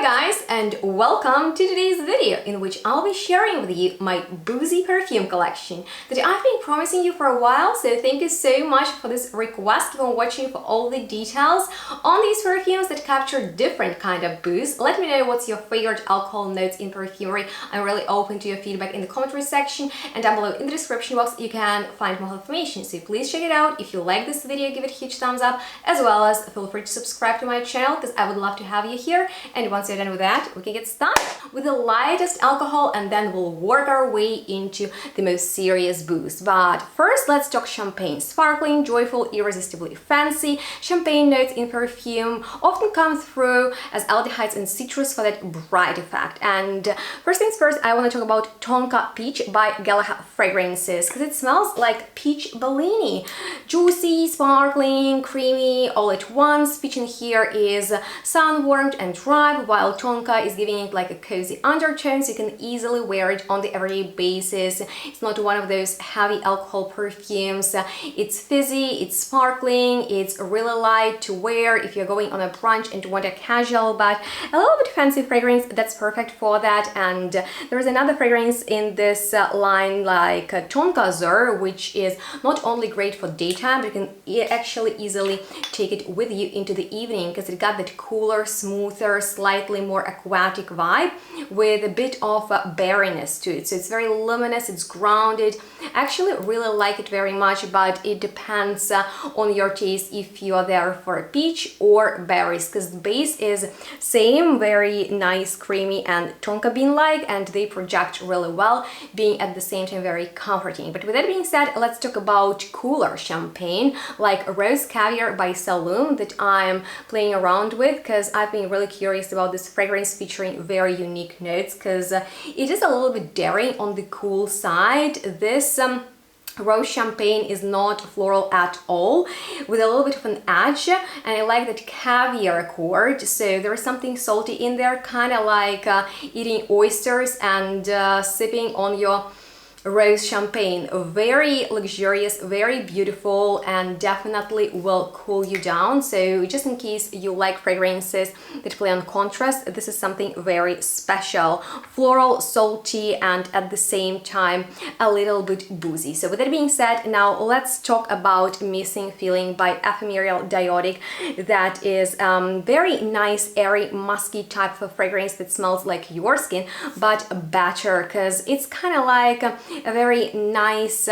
Hi guys, and welcome to today's video in which I'll be sharing with you my Boozy perfume collection that I've been promising you for a while, so thank you so much for this request. Keep on watching for all the details on these perfumes that capture different kind of booze. Let me know what's your favorite alcohol notes in perfumery. I'm really open to your feedback in the commentary section, and down below in the description box you can find more information, so please check it out. If you like this video, give it a huge thumbs up, as well as feel free to subscribe to my channel because I would love to have you here. And once you're done with that, we can get started with the lightest alcohol, and then we'll work our way into the most serious booze. But first, let's talk champagne. Sparkling, joyful, irresistibly fancy. Champagne notes in perfume often come through as aldehydes and citrus for that bright effect. And first things first, I want to talk about Tonka Peach by Galahad Fragrances because it smells like peach Bellini. Juicy, sparkling, creamy, all at once. Peach in here is sun-warmed and ripe, while Tonka is giving it like a cozy undertone, so you can easily wear it on the everyday basis. It's not one of those heavy alcohol perfumes. It's fizzy, it's sparkling, it's really light to wear if you're going on a brunch and want a casual but a little bit fancy fragrance. That's perfect for that. And there is another fragrance in this line like Tonka Zur, which is not only great for daytime, but you can actually easily take it with you into the evening because it got that cooler, smoother, slightly more aquatic vibe with a bit of berryness to it. So it's very luminous, it's grounded. I actually really like it very much, but it depends on your taste if you are there for a peach or berries, because the base is same, very nice, creamy and tonka bean-like, and they project really well, being at the same time very comforting. But with that being said, let's talk about cooler champagne like Rose Caviar by Saloon that I'm playing around with because I've been really curious about this fragrance featuring very unique notes because it is a little bit daring on the cool side. This rose champagne is not floral at all, with a little bit of an edge, and I like that caviar chord, so there is something salty in there, kind of like eating oysters and sipping on your rose champagne. Very luxurious, very beautiful, and definitely will cool you down. So just in case you like fragrances that play on contrast, this is something very special. Floral, salty, and at the same time a little bit boozy. So with that being said, now let's talk about Missing Feeling by Ephemeral Diotic. That is very nice, airy, musky type of fragrance that smells like your skin, but better because it's kind of like a very nice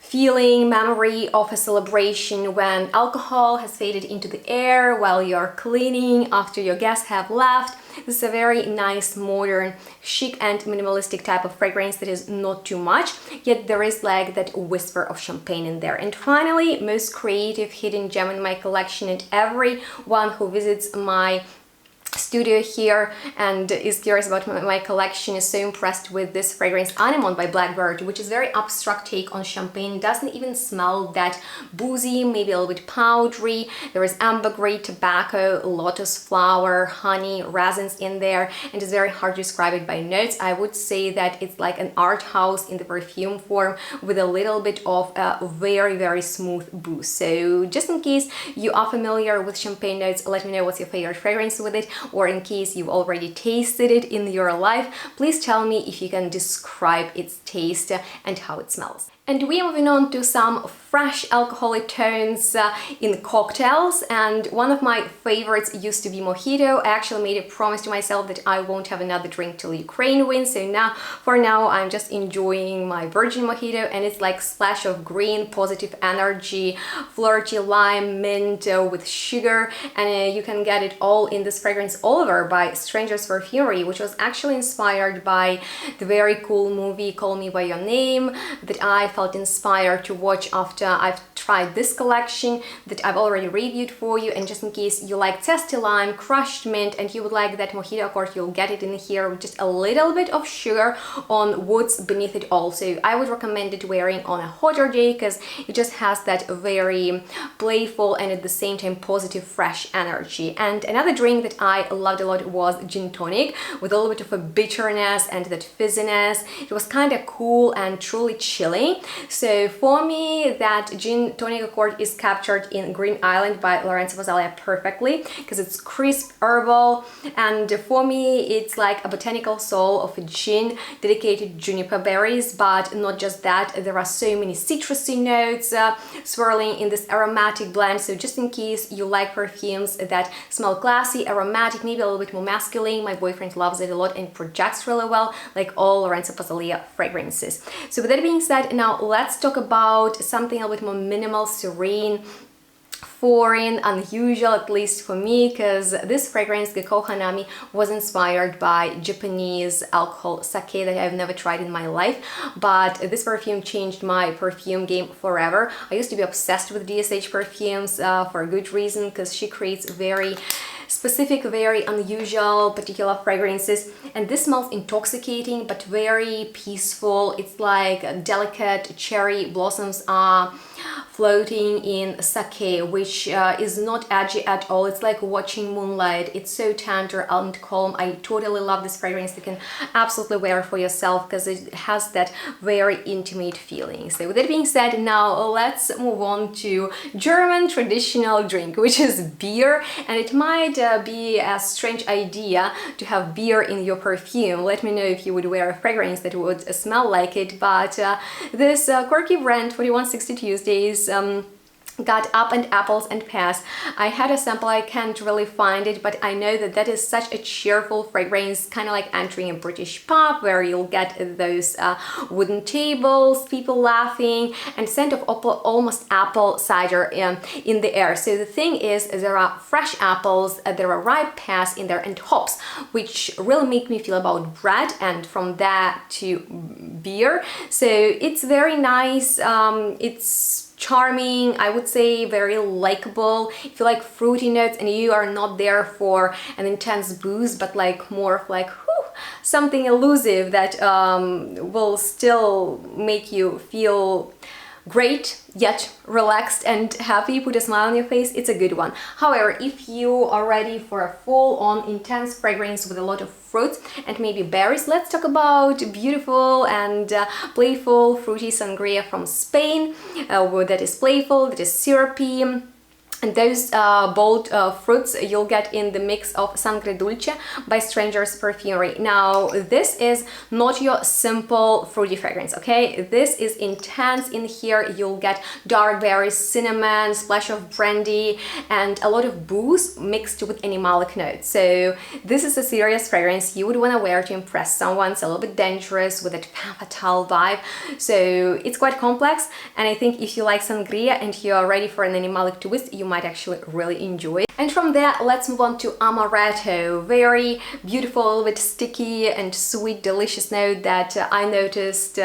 feeling, memory of a celebration when alcohol has faded into the air while you're cleaning after your guests have left. This is a very nice, modern, chic and minimalistic type of fragrance that is not too much, yet there is like that whisper of champagne in there. And finally, most creative hidden gem in my collection, and everyone who visits my studio here and is curious about my collection is so impressed with this fragrance Anemone by Blackbird, which is very abstract take on champagne. Doesn't even smell that boozy, maybe a little bit powdery. There is ambergris, tobacco, lotus flower, honey, resins in there, and it's very hard to describe it by notes. I would say that it's like an art house in the perfume form with a little bit of a very, very smooth booze. So just in case you are familiar with champagne notes, let me know what's your favorite fragrance with it, or in case you've already tasted it in your life, please tell me if you can describe its taste and how it smells. And we are moving on to some fresh alcoholic tones in cocktails, and one of my favorites used to be Mojito. I actually made a promise to myself that I won't have another drink till Ukraine wins, so for now I'm just enjoying my virgin Mojito, and it's like splash of green, positive energy, flirty lime, mint with sugar, and you can get it all in this fragrance Oliver by Strangers Perfumery, which was actually inspired by the very cool movie Call Me By Your Name that I felt inspired to watch after I've tried this collection that I've already reviewed for you. And just in case you like zesty lime, crushed mint, and you would like that Mojito accord, you'll get it in here with just a little bit of sugar on woods beneath it all. So I would recommend it wearing on a hotter day because it just has that very playful and at the same time positive, fresh energy. And another drink that I loved a lot was gin tonic with a little bit of a bitterness and that fizziness. It was kind of cool and truly chilling. So for me, that gin tonic accord is captured in Green Island by Lorenzo Vasaglia perfectly, because it's crisp, herbal, and for me it's like a botanical soul of a gin dedicated to juniper berries. But not just that, there are so many citrusy notes swirling in this aromatic blend. So just in case you like perfumes that smell classy, aromatic, maybe a little bit more masculine, my boyfriend loves it a lot and projects really well, like all Lorenzo Vasaglia fragrances. So with that being said, now let's talk about something a little bit more minimal, serene, foreign, unusual, at least for me, because this fragrance, Gekko Hanami, was inspired by Japanese alcohol sake that I've never tried in my life. But this perfume changed my perfume game forever. I used to be obsessed with DSH perfumes for a good reason, because she creates very specific, very unusual, particular fragrances, and this smells intoxicating but very peaceful. It's like delicate cherry blossoms are floating in sake, which is not edgy at all. It's like watching moonlight. It's so tender and calm. I totally love this fragrance. You can absolutely wear it for yourself because it has that very intimate feeling. So with that being said, now let's move on to German traditional drink, which is beer. And it might be a strange idea to have beer in your perfume. Let me know if you would wear a fragrance that would smell like it. But this quirky brand, 4160 Tuesdays, got Up and Apples and Pears. I had a sample, I can't really find it, but I know that that is such a cheerful fragrance, kind of like entering a British pub where you'll get those wooden tables, people laughing, and scent of almost apple cider in the air. So the thing is, there are fresh apples, there are ripe pears in there, and hops, which really make me feel about bread, and from that to beer. So it's very nice. It's charming, I would say, very likable. If you like fruity notes and you are not there for an intense booze, but like more of like something elusive that will still make you feel great yet relaxed and happy, put a smile on your face, it's a good one. However, if you are ready for a full-on intense fragrance with a lot of fruits and maybe berries, let's talk about beautiful and playful fruity sangria from Spain, that is playful, that is syrupy. And those bold fruits you'll get in the mix of Sangre Dulce by JUS Perfumery. Now, this is not your simple fruity fragrance, okay? This is intense. In here, you'll get dark berries, cinnamon, splash of brandy, and a lot of booze mixed with animalic notes. So this is a serious fragrance you would want to wear to impress someone. It's a little bit dangerous with that femme fatale vibe. So it's quite complex, and I think if you like sangria and you are ready for an animalic twist, you might actually really enjoy. And from there, let's move on to Amaretto. Very beautiful, a little bit sticky and sweet, delicious note that I noticed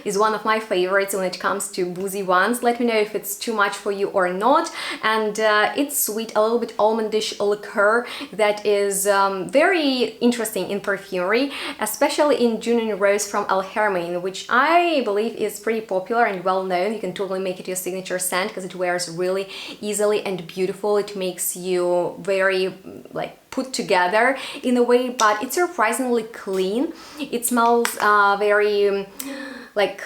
is one of my favorites when it comes to boozy ones. Let me know if it's too much for you or not. And it's sweet, a little bit almondish liqueur that is very interesting in perfumery, especially in June and Rose from El Hermain, which I believe is pretty popular and well known. You can totally make it your signature scent because it wears really easily and beautiful. It makes you very like put together in a way, but it's surprisingly clean. It smells very like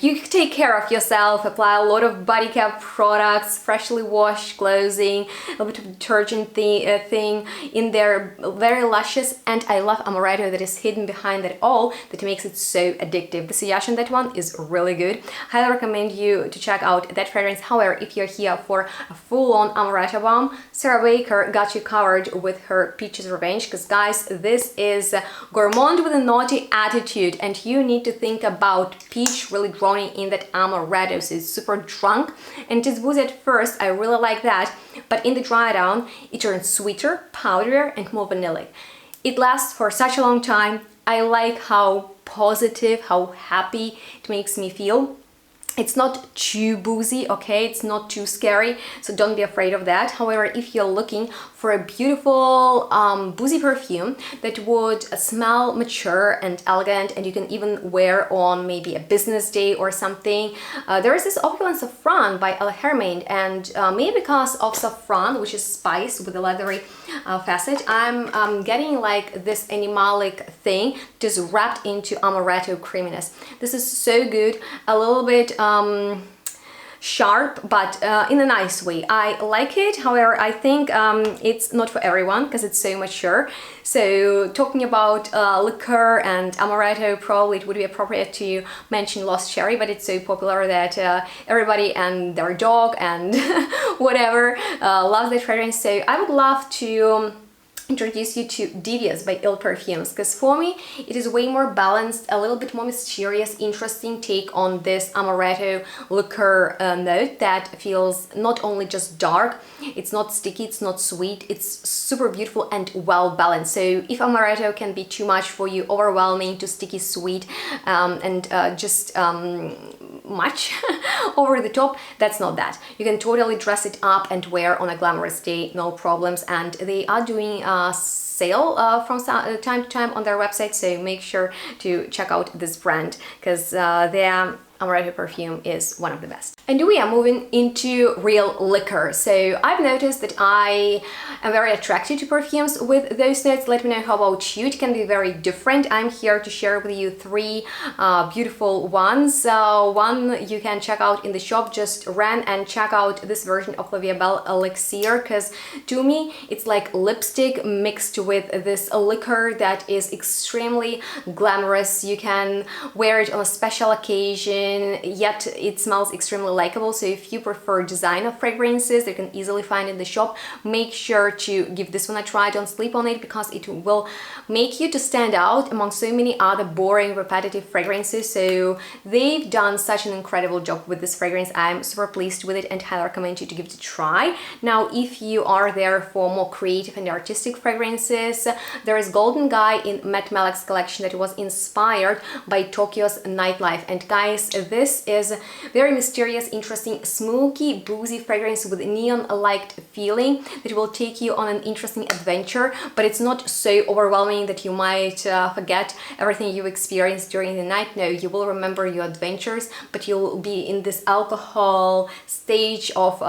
you take care of yourself, apply a lot of body care products, freshly washed clothing, a little bit of detergent thing in there, very luscious. And I love Amaretto that is hidden behind that all, that makes it so addictive. The sillage in that one is really good. Highly recommend you to check out that fragrance. However, if you're here for a full-on Amaretto bomb, Sarah Baker got you covered with her Peaches Revenge, because guys, this is gourmand with a naughty attitude, and you need to think about peach really drowning in that Amaretto. So it's super drunk and it is boozy at first. I really like that, but in the dry down it turns sweeter, powderier, and more vanillic. It lasts for such a long time. I like how positive, how happy it makes me feel. It's not too boozy, okay? It's not too scary, so don't be afraid of that. However, if you're looking for a beautiful boozy perfume that would smell mature and elegant, and you can even wear on maybe a business day or something, there is this opulent saffron by El Hermain, and maybe because of saffron, which is spice with a leathery facet, I'm getting like this animalic thing just wrapped into Amaretto creaminess. This is so good, a little bit sharp, but in a nice way. I like it. However, I think it's not for everyone because it's so mature. So talking about liqueur and amaretto, probably it would be appropriate to mention Lost Cherry, but it's so popular that everybody and their dog and whatever loves that fragrance. So I would love to introduce you to Devious by JUS Perfumes, because for me it is way more balanced, a little bit more mysterious, interesting take on this amaretto liqueur note that feels not only just dark, it's not sticky, it's not sweet, it's super beautiful and well balanced. So if amaretto can be too much for you, overwhelming, too sticky, sweet, and just much over the top, that's not that. You can totally dress it up and wear on a glamorous day, no problems. And they are doing a sale from time to time on their website, so make sure to check out this brand because their Amaretto perfume is one of the best. And we are moving into real liquor. So I've noticed that I am very attracted to perfumes with those notes. Let me know how about you. It can be very different. I'm here to share with you three beautiful ones. One you can check out in the shop. Just run and check out this version of La Vie Belle Elixir, because to me it's like lipstick mixed with this liquor that is extremely glamorous. You can wear it on a special occasion, yet it smells extremely likable. So if you prefer designer fragrances that you can easily find in the shop, make sure to give this one a try. Don't sleep on it, because it will make you to stand out among so many other boring, repetitive fragrances. So they've done such an incredible job with this fragrance. I'm super pleased with it and highly recommend you to give it a try. Now, if you are there for more creative and artistic fragrances, there is Golden Guy in Matt Malek's collection that was inspired by Tokyo's nightlife. And guys, this is very mysterious, interesting, smoky, boozy fragrance with neon-like feeling that will take you on an interesting adventure, but it's not so overwhelming that you might forget everything you experienced during the night. No, you will remember your adventures, but you'll be in this alcohol stage of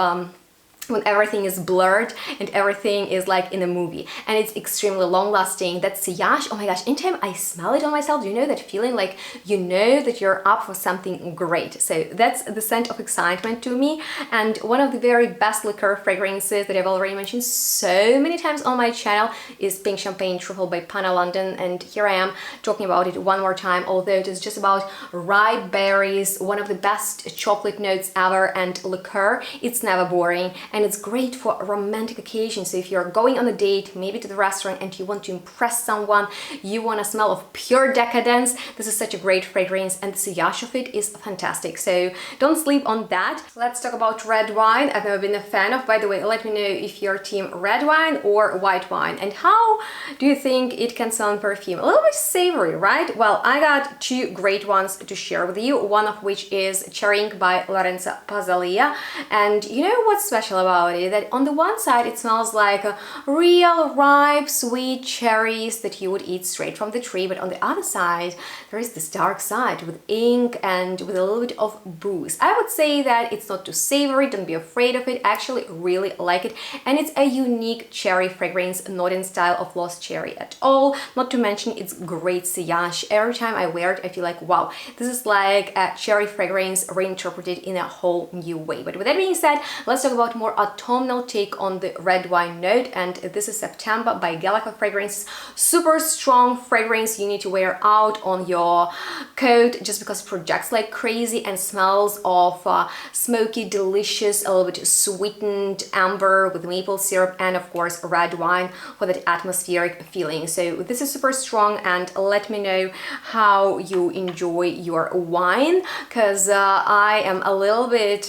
when everything is blurred and everything is like in a movie, and it's extremely long lasting. That sillage, oh my gosh, anytime I smell it on myself, you know that feeling, like you know that you're up for something great. So that's the scent of excitement to me, and one of the very best liqueur fragrances that I've already mentioned so many times on my channel is Pink Champagne Truffle by Pana London, and here I am talking about it one more time, although it is just about ripe berries, one of the best chocolate notes ever, and liqueur. It's never boring, and it's great for romantic occasions. So if you're going on a date, maybe to the restaurant, and you want to impress someone, you want a smell of pure decadence, this is such a great fragrance, and the sillage of it is fantastic. So don't sleep on that. Let's talk about red wine. I've never been a fan of. By the way, let me know if you're team red wine or white wine, and how do you think it can smell in perfume? A little bit savory, right? Well, I got two great ones to share with you, one of which is Cherry Ink by Lorenzo Pazzalia. And you know what's special about it? That on the one side it smells like real ripe sweet cherries that you would eat straight from the tree, but on the other side there is this dark side with ink and with a little bit of booze. I would say that it's not too savory, don't be afraid of it. I actually really like it, and it's a unique cherry fragrance, not in style of Lost Cherry at all. Not to mention it's great sillage. Every time I wear it I feel like, wow, this is like a cherry fragrance reinterpreted in a whole new way. But with that being said, let's talk about more autumnal take on the red wine note, and this is September by Gallica Fragrances. Super strong fragrance you need to wear out on your coat just because it projects like crazy and smells of smoky, delicious, a little bit sweetened amber with maple syrup, and of course red wine for that atmospheric feeling. So this is super strong, and let me know how you enjoy your wine, because I am a little bit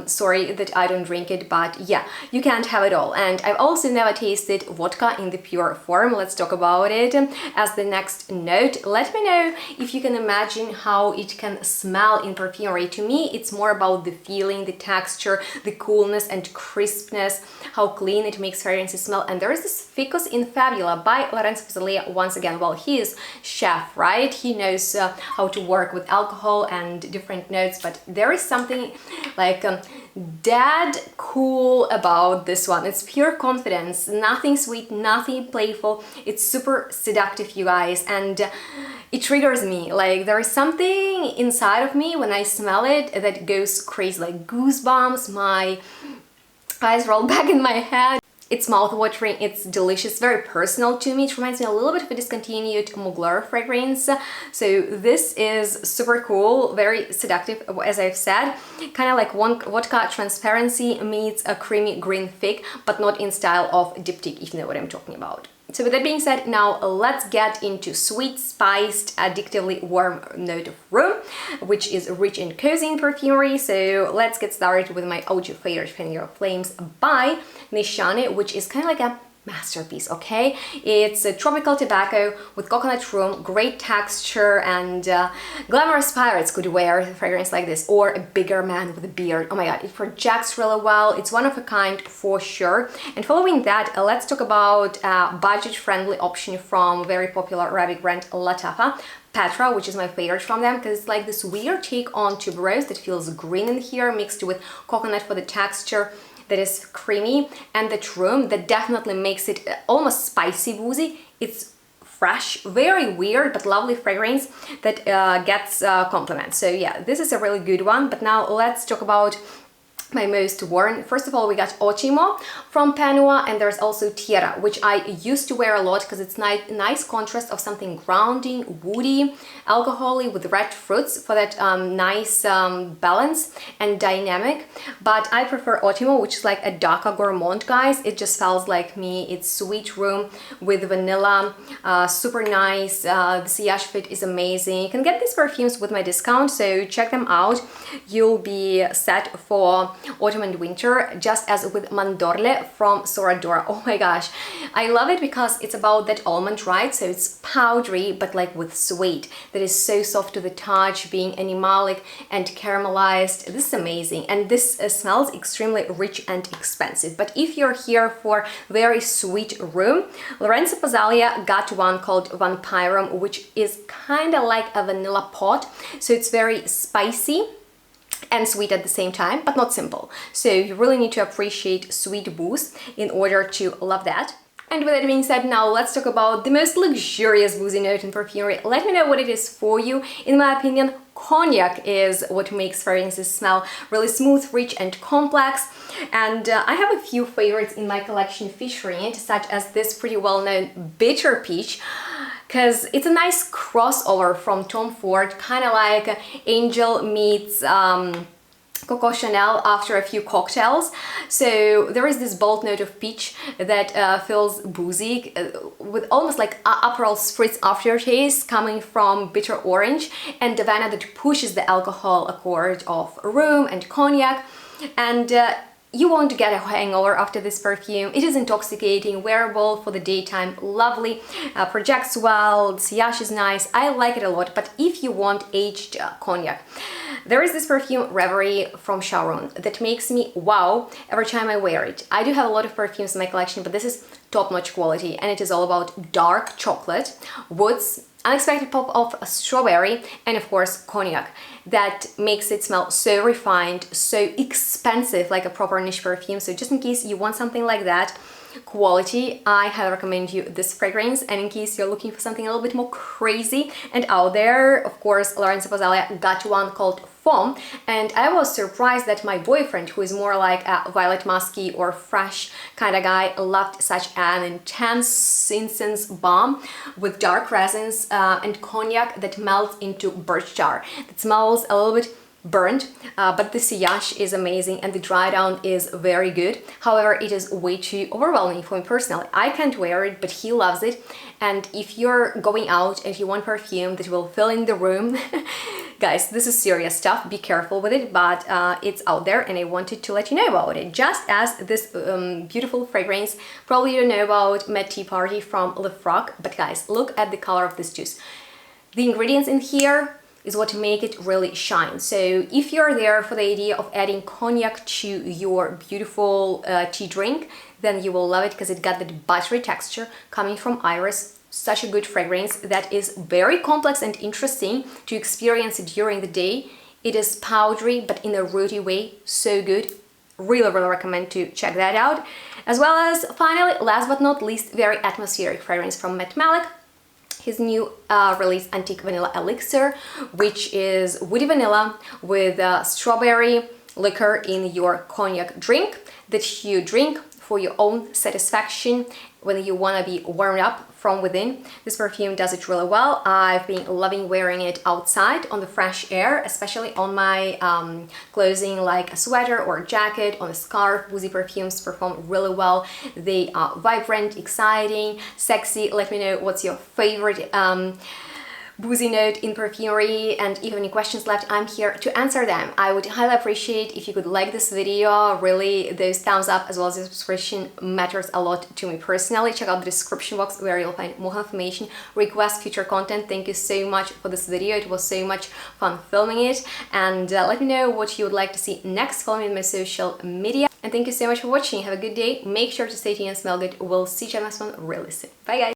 sorry that I don't drink it, but yeah, you can't have it all. And I've also never tasted vodka in the pure form. Let's talk about it as the next note. Let me know if you can imagine how it can smell in perfumery. To me, it's more about the feeling, the texture, the coolness and crispness, how clean it makes fragrances smell. And there is this Ficus in Fabula by Lorenzo Pazzalia once again. Well, he is chef, right? He knows how to work with alcohol and different notes, but there is something like dead cool about this one. It's pure confidence, nothing sweet, nothing playful. It's super seductive, you guys, and it triggers me. Like, there is something inside of me when I smell it that goes crazy, like goosebumps, my eyes roll back in my head. It's mouth-watering, it's delicious, very personal to me. It reminds me a little bit of a discontinued Mugler fragrance. So this is super cool, very seductive, as I've said. Kind of like vodka transparency meets a creamy green fig, but not in style of diptyque, if you know what I'm talking about. So with that being said, now let's get into sweet, spiced, addictively warm note of room, which is rich and cozy in perfumery. So let's get started with my OG favorite, PERNOIRE Perfumes by Nishane, which is kind of like a masterpiece, okay? It's a tropical tobacco with coconut rum, great texture, and glamorous pirates could wear a fragrance like this, or a bigger man with a beard. Oh my god, it projects really well. It's one of a kind for sure. And following that, let's talk about a budget-friendly option from very popular Arabic brand Latafa, Petra, which is my favorite from them, because it's like this weird take on tuberose that feels green in here, mixed with coconut for the texture that is creamy, and the rum that definitely makes it almost spicy boozy. It's fresh, very weird but lovely fragrance that gets compliments. So yeah, this is a really good one. But now let's talk about my most worn. First of all, we got Ottimo from PERNOIRE, and there's also Tierra, which I used to wear a lot because it's nice contrast of something grounding, woody, alcoholic with red fruits for that nice balance and dynamic. But I prefer Ottimo, which is like a darker gourmand, guys. It just smells like me. It's sweet rum with vanilla, super nice. The sillage fit is amazing. You can get these perfumes with my discount, so check them out. You'll be set for autumn and winter, just as with Mandorle from SORADORA. Oh my gosh, I love it because it's about that almond, right? So it's powdery, but like with sweet, that is so soft to the touch, being animalic and caramelized. This is amazing, and this smells extremely rich and expensive. But if you're here for very sweet rum, Lorenzo Pozzaglia got one called Vampirum, which is kind of like a vanilla pot, so it's very spicy and sweet at the same time, but not simple. So you really need to appreciate sweet booze in order to love that. And with that being said, now let's talk about the most luxurious boozy note in perfumery. Let me know what it is for you. In my opinion, cognac is what makes fragrances smell really smooth, rich, and complex. And I have a few favorites in my collection featuring it, such as this pretty well-known bitter peach, because it's a nice crossover from Tom Ford, kind of like Angel meets Coco Chanel after a few cocktails. So there is this bold note of peach that feels boozy with almost like Aperol spritz aftertaste coming from bitter orange, and Havana that pushes the alcohol accord of rum and cognac. And you won't get a hangover after this perfume. It is intoxicating, wearable for the daytime, lovely, projects well, the sillage is nice. I like it a lot. But if you want aged cognac, there is this perfume Reverie from Sharon that makes me wow every time I wear it. I do have a lot of perfumes in my collection, but this is top-notch quality, and it is all about dark chocolate, woods, unexpected pop of strawberry, and of course cognac that makes it smell so refined, so expensive, like a proper niche perfume. So just in case you want something like that quality, I highly recommend you this fragrance. And in case you're looking for something a little bit more crazy and out there, of course Lorenzo Pozzaglia got one called Foam, and I was surprised that my boyfriend, who is more like a violet musky or fresh kind of guy, loved such an intense incense bomb with dark resins and cognac that melts into birch tar. It smells a little bit burnt, but the sillage is amazing and the dry down is very good. However, it is way too overwhelming for me personally. I can't wear it, but he loves it. And if you're going out and you want perfume that will fill in the room, guys, this is serious stuff. Be careful with it, but it's out there, and I wanted to let you know about it. Just as this beautiful fragrance, probably you don't know about Mad Tea Party from Le Froc, but guys, look at the color of this juice. The ingredients in here is what make it really shine. So if you're there for the idea of adding cognac to your beautiful tea drink, then you will love it, because it got that buttery texture coming from iris. Such a good fragrance that is very complex and interesting to experience it during the day. It is powdery, but in a rooty way, so good. really recommend to check that out. As well as, finally, last but not least, very atmospheric fragrance from Matt Malik. His new release, Antique Vanilla Elixir, which is woody vanilla with strawberry liquor in your cognac drink that you drink for your own satisfaction when you want to be warmed up from within. This perfume does it really well. I've been loving wearing it outside on the fresh air, especially on my clothing like a sweater or a jacket, on a scarf. Boozy perfumes perform really well. They are vibrant, exciting, sexy. Let me know what's your favorite boozy note in perfumery, and if you have any questions left, I'm here to answer them. I would highly appreciate if you could like this video. Really, those thumbs up as well as the subscription matters a lot to me personally. Check out the description box where you'll find more information, request future content. Thank you so much for this video. It was so much fun filming it, and let me know what you would like to see next. Follow me on my social media, and thank you so much for watching. Have a good day. Make sure to stay tuned and smell good. We'll see you on the next one really soon. Bye guys.